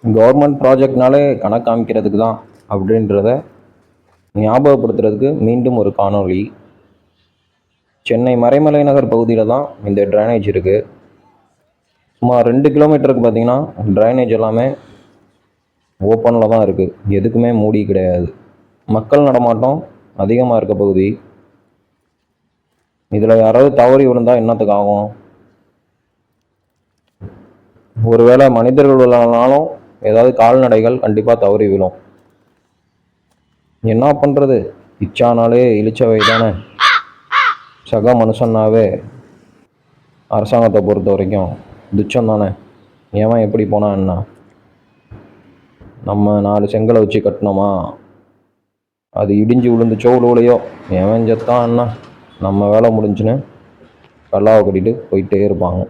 Government ப்ராஜெக்ட்னாலே கணக்கு காமிக்கிறதுக்கு தான் அப்படின்றத ஞாபகப்படுத்துறதுக்கு மீண்டும் ஒரு காணொளி. சென்னை மறைமலை நகர் பகுதியில் தான் இந்த ட்ரைனேஜ் இருக்குது. சுமார் 2 கிலோமீட்டருக்கு பார்த்தீங்கன்னா ட்ரைனேஜ் எல்லாமே ஓப்பனில் தான் இருக்குது, எதுக்குமே மூடி கிடையாது. மக்கள் நடமாட்டம் அதிகமாக இருக்க பகுதி. இதில் யாராவது தவறி விழுந்தால் என்னத்துக்கு ஆகும்? ஒருவேளை மனிதர்கள் விழானாலும் ஏதாவது கால்நடைகள் கண்டிப்பாக தவறி விழும். என்ன பண்ணுறது, இச்சானாலே இழிச்சவை தானே. சக மனுஷன்னாவே அரசாங்கத்தை பொறுத்த வரைக்கும் துச்சம் தானே. ஏன் எப்படி போனால் என்ன? நம்ம 4 செங்கலை வச்சு கட்டினோமா, அது இடிஞ்சு விழுந்துச்சோ விழுவலையோ, எவன் செத்தான் என்ன, நம்ம வேலை முடிஞ்சுன்னு கல்லாவை கட்டிட்டு போயிட்டே இருப்பாங்க.